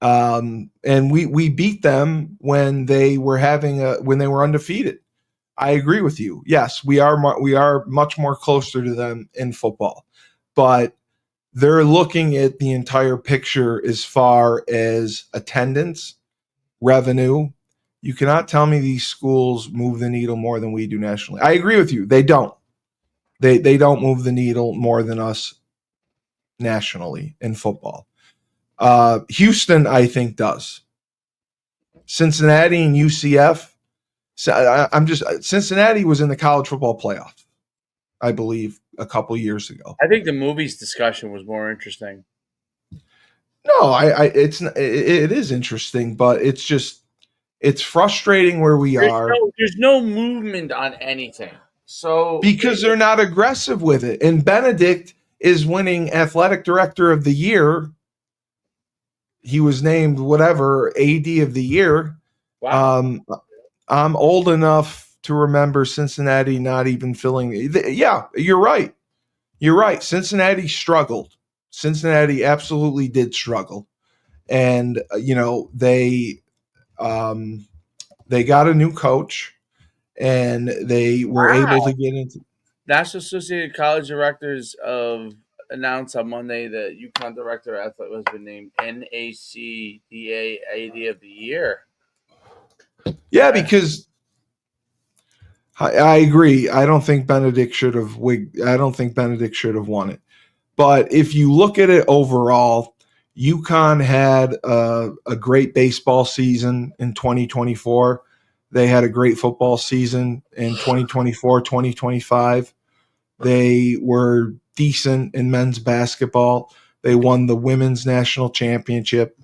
and we beat them when they were undefeated. I agree with you. Yes, we are much more closer to them in football, but they're looking at the entire picture as far as attendance, revenue. You cannot tell me these schools move the needle more than we do nationally. I agree with you. They don't. They don't move the needle more than us nationally in football. Houston, I think, does. Cincinnati and UCF. Cincinnati was in the college football playoff, I believe, a couple years ago. I think the movies discussion was more interesting. No, it is interesting, but it's frustrating where we are. There's no movement on anything. So because they're not aggressive with it. And Benedict is winning athletic director of the year. He was named whatever AD of the year. Wow. I'm old enough to remember Cincinnati not even filling. Yeah, you're right. You're right. Cincinnati struggled. Cincinnati absolutely did struggle. And, They got a new coach, and they were able to get into. National Associated College Directors of announced on Monday that Uconn Director of Athletics has been named NACDA AD of the Year. Yeah, because I agree. I don't think Benedict should have. I don't think Benedict should have won it. But if you look at it overall, UConn had a great baseball season in 2024. They had a great football season in 2024, 2025. They were decent in men's basketball. They won the women's national championship.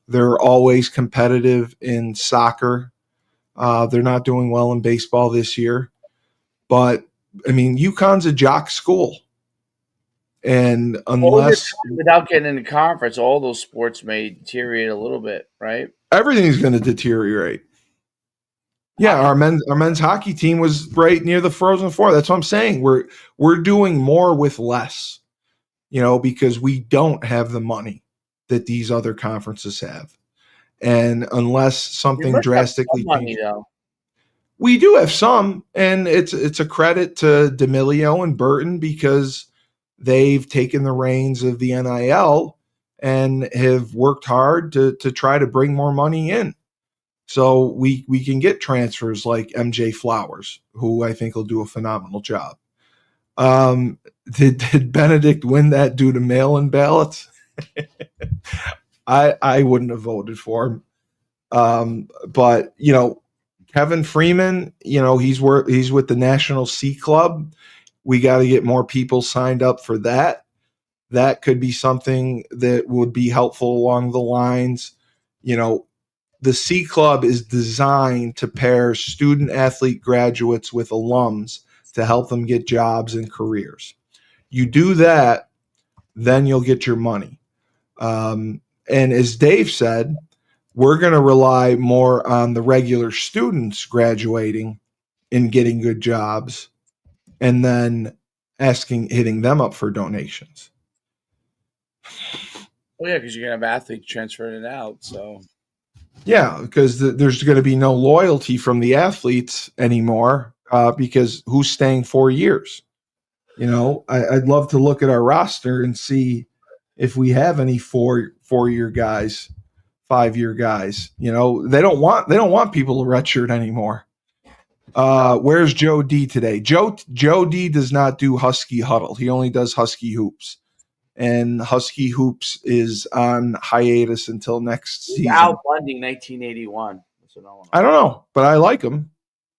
They're always competitive in soccer. They're not doing well in baseball this year. But, I mean, UConn's a jock school. And unless without getting in the conference, all those sports may deteriorate a little bit, right? everything's going to deteriorate. Yeah, our men's hockey team was right near the Frozen Four. That's what I'm saying. We're doing more with less, because we don't have the money that these other conferences have. And unless something drastically changes, we do have some, and it's a credit to D'Amelio and Burton because they've taken the reins of the NIL and have worked hard to try to bring more money in. So we can get transfers like MJ Flowers, who I think will do a phenomenal job. Did Benedict win that due to mail-in ballots? I wouldn't have voted for him. But Kevin Freeman, he's with the National Sea Club. We got to get more people signed up for that. That could be something that would be helpful along the lines, the Sea Club is designed to pair student athlete graduates with alums to help them get jobs and careers. You do that, then you'll get your money. And as Dave said, we're going to rely more on the regular students graduating and getting good jobs and then hitting them up for donations. Well, yeah, because you're going to have athletes transferring it out. So, yeah, because there's going to be no loyalty from the athletes anymore because who's staying 4 years? I'd love to look at our roster and see if we have any four-year guys, 5-year guys. They don't want people to redshirt anymore. Where's Joe D today? Joe D does not do Husky Huddle. He only does Husky Hoops. And Husky Hoops is on hiatus until next season. Al Bundy, 1981. I don't know, but I like him.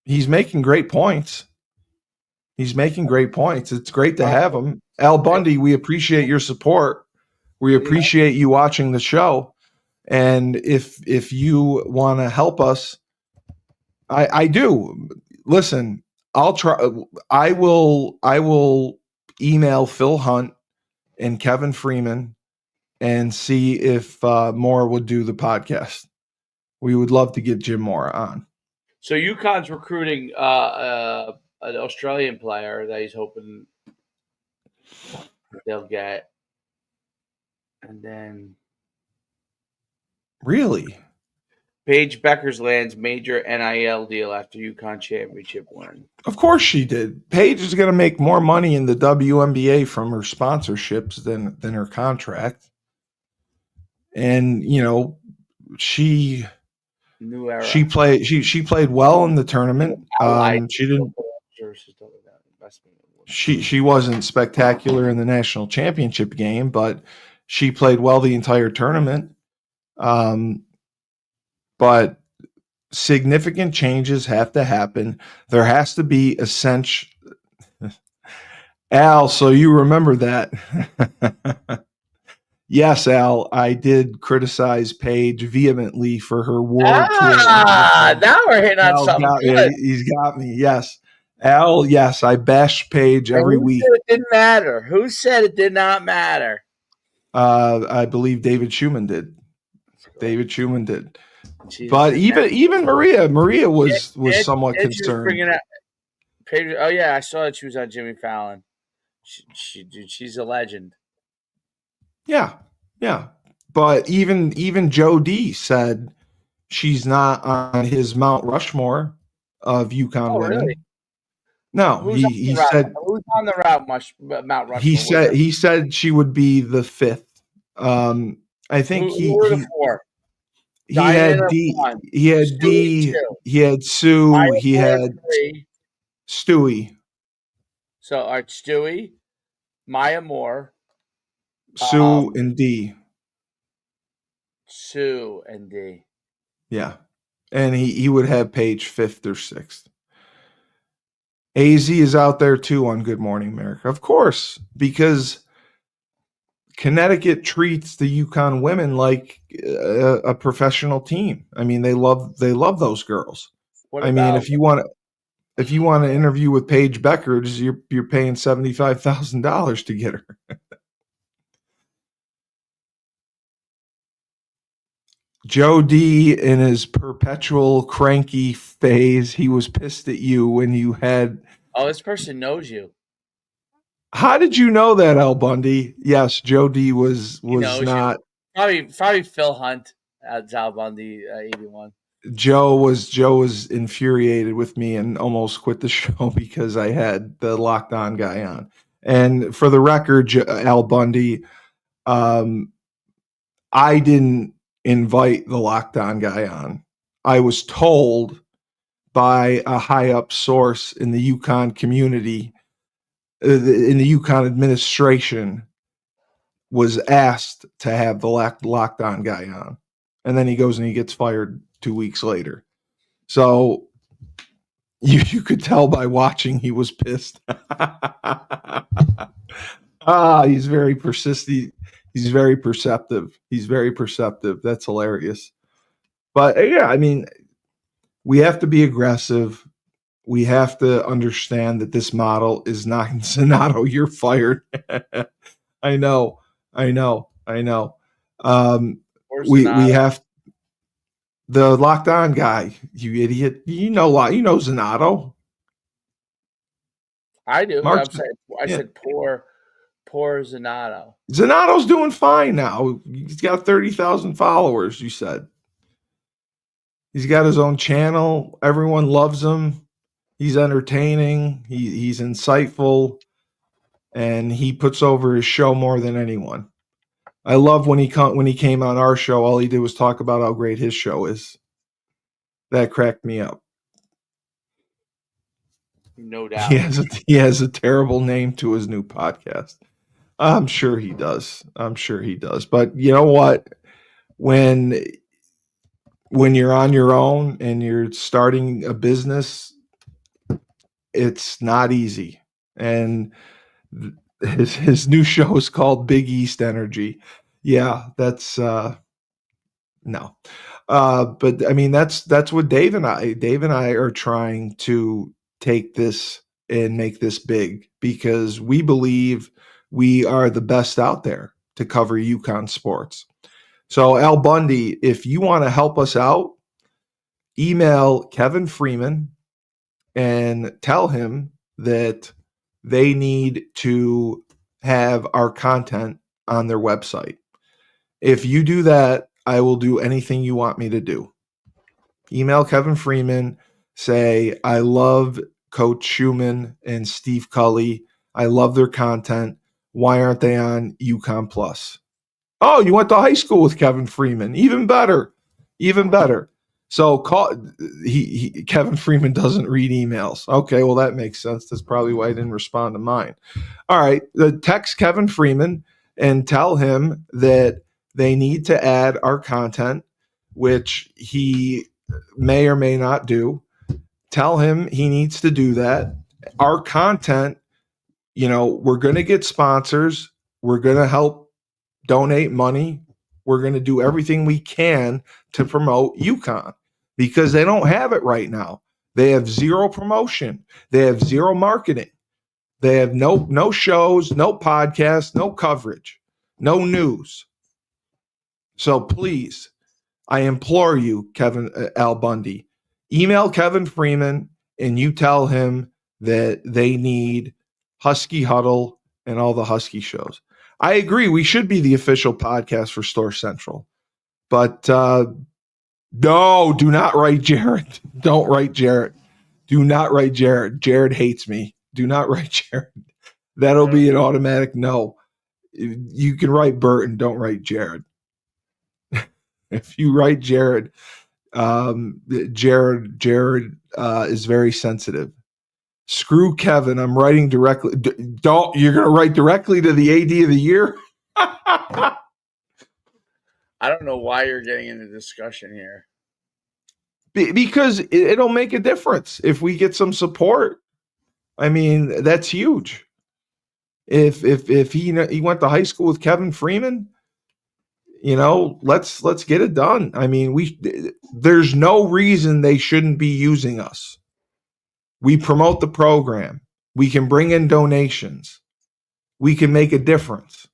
He's making great points. It's great to have him. Al Bundy, we appreciate your support. We appreciate you watching the show. And if you want to help us, I do. Listen, I'll try. I will email Phil Hunt and Kevin Freeman and see if Moore would do the podcast. We would love to get Jim Moore on. So UConn's recruiting an Australian player that he's hoping they'll get. And then really? Paige Beckers lands major NIL deal after UConn championship win. Of course she did. Paige is going to make more money in the WNBA from her sponsorships than her contract. And she played well in the tournament. She didn't. She wasn't spectacular in the national championship game, but she played well the entire tournament. But significant changes have to happen. There has to be essential. Al, so you remember that. Yes, Al, I did criticize Paige vehemently for her war tour. Now we're hitting on something. He's got me. Yes. Al, yes, I bash Paige every week. Who said it didn't matter? Who said it did not matter? I believe David Schumann did. David Schumann did. Jesus, but even Maria was somewhat concerned. Oh yeah, I saw that she was on Jimmy Fallon. She's a legend. Yeah. But even Joe D said, She's not on his Mount Rushmore of Uconn women. Really? No, he said who's on the Mount Rushmore? he said she would be the fifth. I think Who were the four? he Diamond had of D, one, he had Stewie D, two, he had Sue, Maya he Moore had three. Stewie. So Stewie, Maya Moore, Sue and D. Sue and D. Yeah. And he would have Paige fifth or sixth. AZ is out there too on Good Morning America. Of course, because Connecticut treats the Uconn women like a professional team. I mean, they love those girls. I mean, if you want to interview with Paige Beckers, you're paying $75,000 to get her. Joe D in his perpetual cranky phase, he was pissed at you when you had. Oh, this person knows you. How did you know that, Al Bundy? Yes, Joe D was not. Probably Phil Hunt at Al Bundy 81. Joe was infuriated with me and almost quit the show because I had the Locked On guy on. And for the record, Al Bundy, I didn't invite the Locked On guy on. I was told by a high up source in the Uconn community, in the Uconn administration, was asked to have the Locked On guy on. And then he goes and he gets fired 2 weeks later. So you could tell by watching he was pissed. He's very persistent. He's very perceptive. That's hilarious. But yeah, I mean, we have to be aggressive. We have to understand that this model is not Zanato. You're fired. I know. We have the Locked On guy. You idiot. You know Zanato. I do. I said poor Zanato. Zanato's doing fine now. He's got 30,000 followers, you said. He's got his own channel. Everyone loves him. He's entertaining. He's insightful. And he puts over his show more than anyone. I love when he came on our show, all he did was talk about how great his show is. That cracked me up. No doubt. He has a terrible name to his new podcast. I'm sure he does. But you know what? When you're on your own and you're starting a business, it's not easy. And his new show is called Big East Energy. Yeah, that's no. But I mean that's what Dave and I are trying to take this and make this big, because we believe we are the best out there to cover Uconn sports. So Al Bundy, if you want to help us out, email Kevin Freeman and tell him that they need to have our content on their website. If you do that, I will do anything you want me to do. Email Kevin Freeman, say, I love Coach Schumann and Steve Cully. I love their content. Why aren't they on Uconn Plus? Oh, you went to high school with Kevin Freeman. Even better. So Kevin Freeman doesn't read emails. Okay, well, that makes sense. That's probably why I didn't respond to mine. All right, text Kevin Freeman and tell him that they need to add our content, which he may or may not do. Tell him he needs to do that. Our content, we're going to get sponsors. We're going to help donate money. We're going to do everything we can to promote Uconn, because they don't have it right now. They have zero promotion. They have zero marketing. They have no shows, no podcasts, no coverage, no news. So please, I implore you, Al Bundy, email Kevin Freeman and you tell him that they need Husky Huddle and all the Husky shows. I agree. We should be the official podcast for Store Central, but No, do not write Jared. Don't write Jared. Do not write Jared. Jared hates me. Do not write Jared. That'll be an automatic no. You can write Burton. Don't write Jared. If you write Jared, Jared is very sensitive. Screw Kevin. I'm writing directly. Don't. You're going to write directly to the AD of the year? I don't know why you're getting into discussion here. Because it'll make a difference if we get some support. I mean, that's huge. If he went to high school with Kevin Freeman, let's get it done. I mean, there's no reason they shouldn't be using us. We promote the program. We can bring in donations. We can make a difference.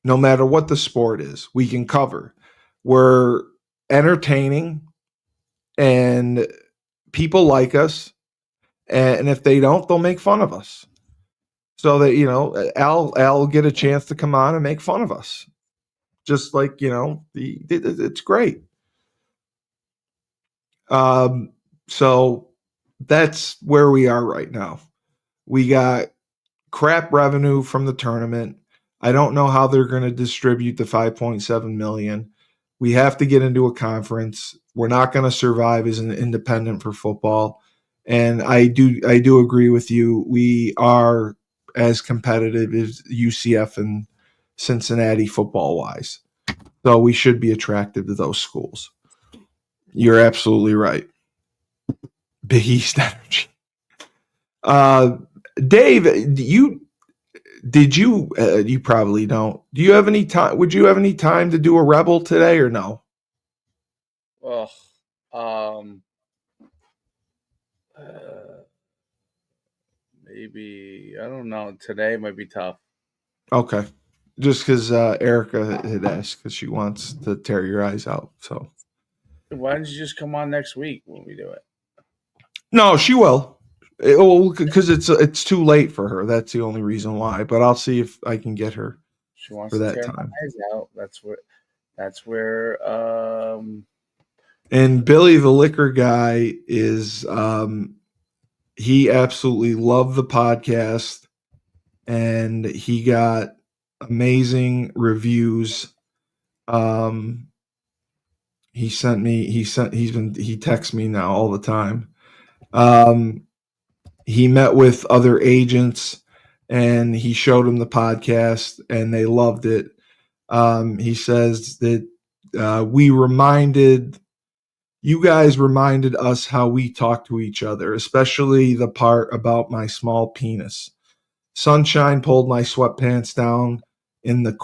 No matter what the sport is, we can cover. We're entertaining, and people like us. And if they don't, they'll make fun of us. So that Al get a chance to come on and make fun of us. Just like it's great. So that's where we are right now. We got crap revenue from the tournament. I don't know how they're going to distribute the $5.7 million. We have to get into a conference. We're not going to survive as an independent for football. And I do agree with you. We are as competitive as UCF and Cincinnati football wise. So we should be attractive to those schools. You're absolutely right. Big East energy. Dave, you probably don't. Do you have any time? Would you have any time to do a Rebel today or no? Maybe, I don't know. Today might be tough. Okay. Just because Erica had asked because she wants to tear your eyes out. So why don't you just come on next week when we do it? No, she will. Because it's too late for her. That's the only reason why. But I'll see if I can get her. She wants for to that tear time. my eyes out. That's where. And Billy the Liquor Guy is. He absolutely loved the podcast, and he got amazing reviews. He texts me now all the time. He met with other agents and he showed them the podcast and they loved it. He says that you guys reminded us how we talk to each other, especially the part about my small penis. Sunshine pulled my sweatpants down in the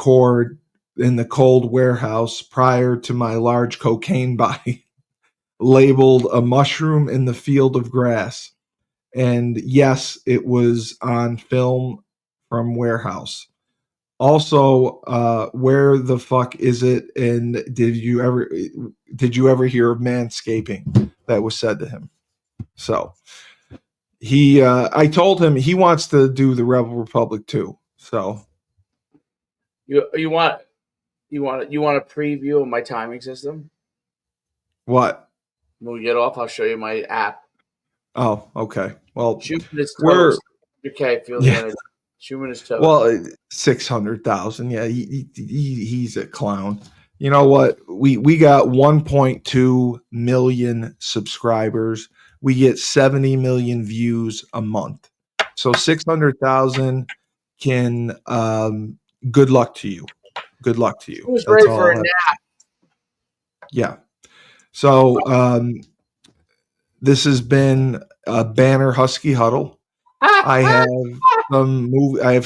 cold warehouse prior to my large cocaine body, labeled a mushroom in the field of grass. And yes, it was on film from Warehouse. Also, where the fuck is it? And did you ever hear of manscaping that was said to him? So I told him he wants to do the Rebel Republic too. So you want a preview of my timing system? What? When we get off, I'll show you my app. Oh, okay. Well, we're okay. Feel the energy. Shooting his toes. Well, 600,000. Yeah, he's a clown. You know what? We got 1.2 million subscribers. We get 70 million views a month. So 600,000 can. Good luck to you. Good luck to you. It was ready for a nap. Yeah. So this has been a Banner Husky Huddle. I have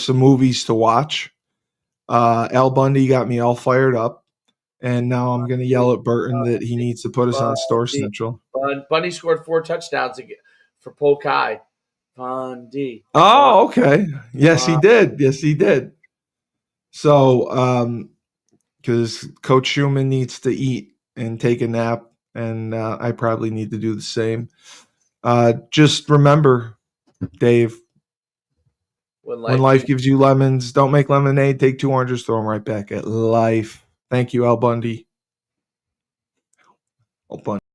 some movies to watch. Al Bundy got me all fired up, and now I'm going to yell at Burton that he needs to put us on Store Central. Bundy scored 4 touchdowns for Polk High. Bundy. Oh, okay. Yes, he did. Yes, he did. So, because Coach Schumann needs to eat and take a nap, and I probably need to do the same. Just remember, Dave, when life gives you lemons, don't make lemonade. Take 2 oranges, throw them right back at life. Thank you, Al Bundy. a bunch.